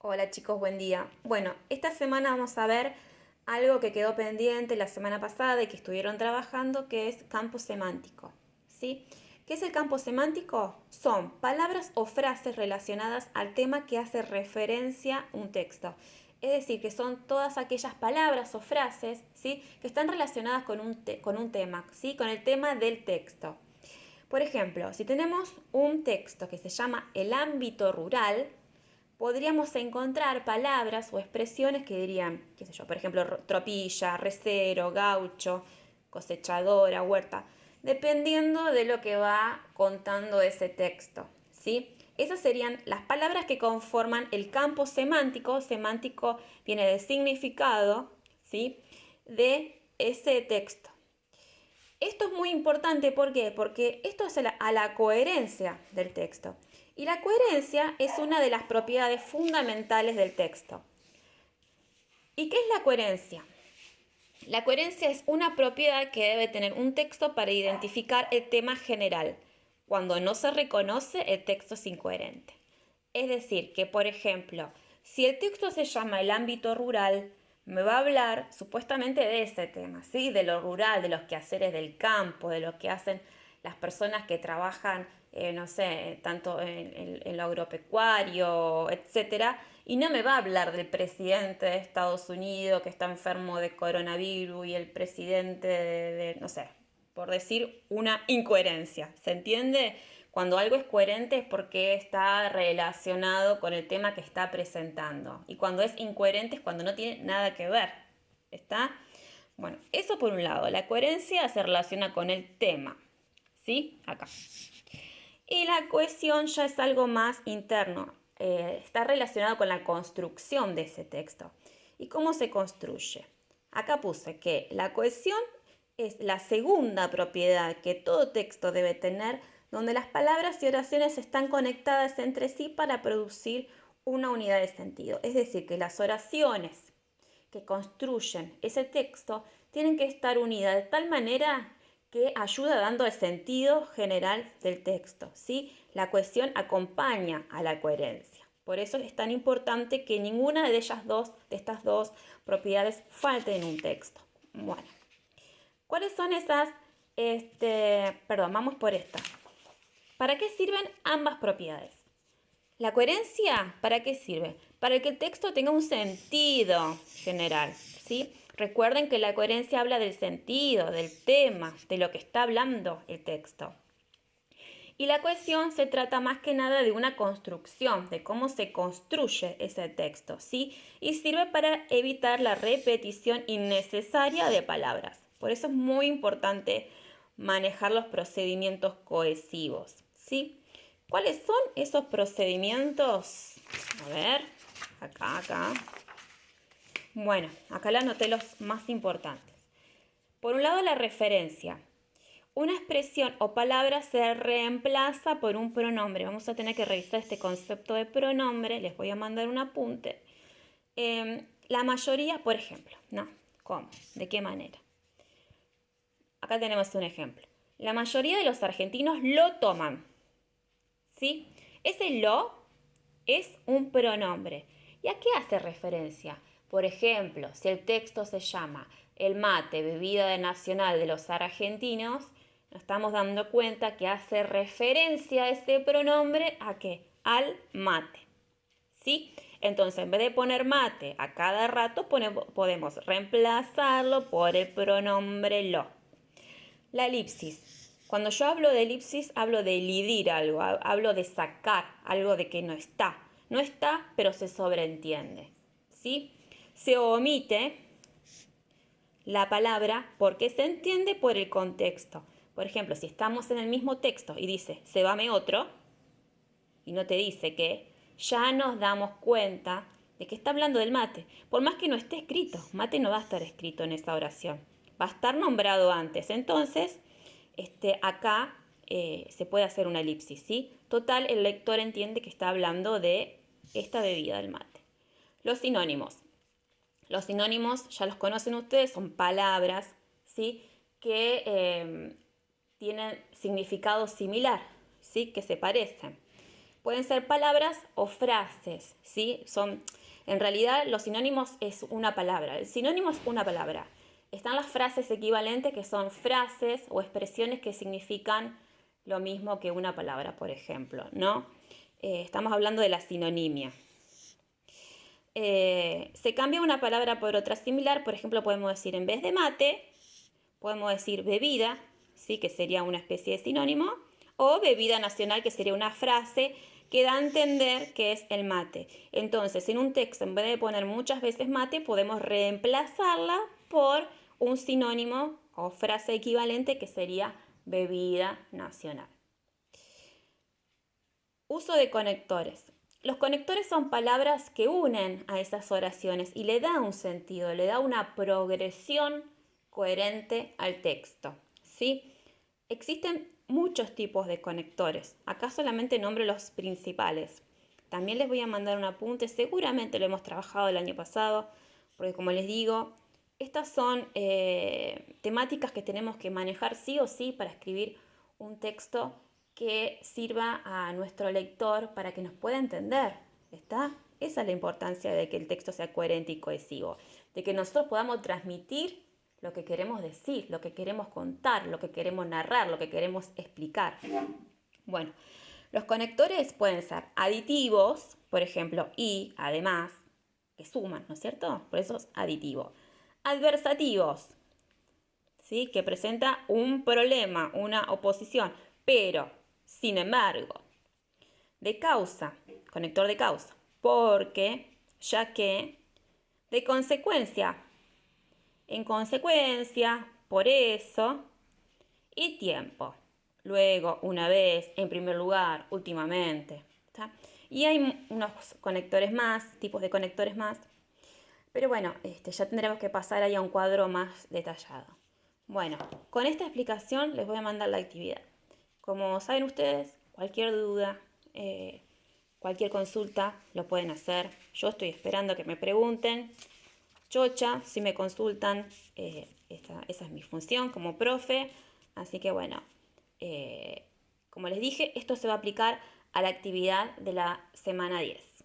Hola chicos, buen día. Bueno, esta semana vamos a ver algo que quedó pendiente la semana pasada y que estuvieron trabajando, que es campo semántico. ¿Sí? ¿Qué es el campo semántico? Son palabras o frases relacionadas al tema que hace referencia un texto. Es decir, que son todas aquellas palabras o frases, ¿sí?, que están relacionadas con un tema, ¿sí?, con el tema del texto. Por ejemplo, si tenemos un texto que se llama el ámbito rural, podríamos encontrar palabras o expresiones que dirían, qué sé yo, por ejemplo, tropilla, recero, gaucho, cosechadora, huerta, dependiendo de lo que va contando ese texto, ¿sí? Esas serían las palabras que conforman el campo semántico. Semántico viene de significado, ¿sí?, de ese texto. Esto es muy importante, ¿por qué? Porque esto es a la coherencia del texto. Y la coherencia es una de las propiedades fundamentales del texto. ¿Y qué es la coherencia? La coherencia es una propiedad que debe tener un texto para identificar el tema general. Cuando no se reconoce, el texto es incoherente. Es decir, que por ejemplo, si el texto se llama el ámbito rural, me va a hablar supuestamente de ese tema, ¿sí?, de lo rural, de los quehaceres del campo, de lo que hacen las personas que trabajan, no sé, tanto en lo agropecuario, etcétera, y no me va a hablar del presidente de Estados Unidos que está enfermo de coronavirus y el presidente no sé, por decir una incoherencia. ¿Se entiende? Cuando algo es coherente es porque está relacionado con el tema que está presentando. Y cuando es incoherente es cuando no tiene nada que ver. ¿Está? Bueno, eso por un lado. La coherencia se relaciona con el tema. ¿Sí? Acá. Y la cohesión ya es algo más interno. Está relacionado con la construcción de ese texto. ¿Y cómo se construye? Acá puse que la cohesión es la segunda propiedad que todo texto debe tener, donde las palabras y oraciones están conectadas entre sí para producir una unidad de sentido. Es decir, que las oraciones que construyen ese texto tienen que estar unidas de tal manera que ayuda dando el sentido general del texto, ¿sí? La cohesión acompaña a la coherencia. Por eso es tan importante que ninguna de estas dos propiedades falte en un texto. Bueno, ¿cuáles son esas? Vamos por esta. ¿Para qué sirven ambas propiedades? La coherencia, ¿para qué sirve? Para que el texto tenga un sentido general, ¿sí? Recuerden que la coherencia habla del sentido, del tema, de lo que está hablando el texto. Y la cohesión se trata más que nada de una construcción, de cómo se construye ese texto, ¿sí? Y sirve para evitar la repetición innecesaria de palabras. Por eso es muy importante manejar los procedimientos cohesivos, ¿sí? ¿Cuáles son esos procedimientos? A ver, acá. Bueno, acá le anoté los más importantes. Por un lado, la referencia. Una expresión o palabra se reemplaza por un pronombre. Vamos a tener que revisar este concepto de pronombre. Les voy a mandar un apunte. La mayoría, por ejemplo, ¿no? ¿Cómo? ¿De qué manera? Acá tenemos un ejemplo. La mayoría de los argentinos lo toman, ¿sí? Ese lo es un pronombre. ¿Y a qué hace referencia? Por ejemplo, si el texto se llama el mate, bebida nacional de los argentinos, nos estamos dando cuenta que hace referencia a ese pronombre ¿a qué? Al mate. ¿Sí? Entonces, en vez de poner mate a cada rato, podemos reemplazarlo por el pronombre lo. La elipsis. Cuando yo hablo de elipsis, hablo de elidir algo, hablo de sacar algo de que no está. No está, pero se sobreentiende. ¿Sí? Se omite la palabra porque se entiende por el contexto. Por ejemplo, si estamos en el mismo texto y dice, se vame otro, y no te dice que, ya nos damos cuenta de que está hablando del mate. Por más que no esté escrito, mate no va a estar escrito en esa oración. Va a estar nombrado antes. Entonces, acá se puede hacer una elipsis, ¿sí? Total, el lector entiende que está hablando de esta bebida del mate. Los sinónimos. Los sinónimos, ya los conocen ustedes, son palabras, ¿sí?, que tienen significado similar, ¿sí?, que se parecen. pueden ser palabras o frases, ¿sí? En realidad los sinónimos es una palabra. El sinónimo es una palabra. Están las frases equivalentes, que son frases o expresiones que significan lo mismo que una palabra, por ejemplo, ¿no? Estamos hablando de la sinonimia. Se cambia una palabra por otra similar, por ejemplo, podemos decir en vez de mate, podemos decir bebida, ¿sí? Que sería una especie de sinónimo, o bebida nacional, que sería una frase que da a entender que es el mate. Entonces, en un texto, en vez de poner muchas veces mate, podemos reemplazarla por un sinónimo o frase equivalente que sería bebida nacional. Uso de conectores. Los conectores son palabras que unen a esas oraciones y le da un sentido, le da una progresión coherente al texto, ¿sí? Existen muchos tipos de conectores. Acá solamente nombro los principales. También les voy a mandar un apunte, seguramente lo hemos trabajado el año pasado, porque como les digo, estas son temáticas que tenemos que manejar sí o sí para escribir un texto que sirva a nuestro lector para que nos pueda entender, ¿está? Esa es la importancia de que el texto sea coherente y cohesivo, de que nosotros podamos transmitir lo que queremos decir, lo que queremos contar, lo que queremos narrar, lo que queremos explicar. Bueno, los conectores pueden ser aditivos, por ejemplo, y, además, que suman, ¿no es cierto? Por eso es aditivo. Adversativos, ¿sí? Que presenta un problema, una oposición, pero, sin embargo. De causa, conector de causa, porque, ya que. De consecuencia, en consecuencia, por eso. Y tiempo. Luego, una vez, en primer lugar, últimamente. ¿Está? Y hay unos conectores más, tipos de conectores más. Pero bueno, ya tendremos que pasar ahí a un cuadro más detallado. Bueno, con esta explicación les voy a mandar la actividad. Como saben ustedes, cualquier duda, cualquier consulta lo pueden hacer. Yo estoy esperando que me pregunten. Chocha, si me consultan, esa es mi función como profe. Así que bueno, como les dije, esto se va a aplicar a la actividad de la semana 10.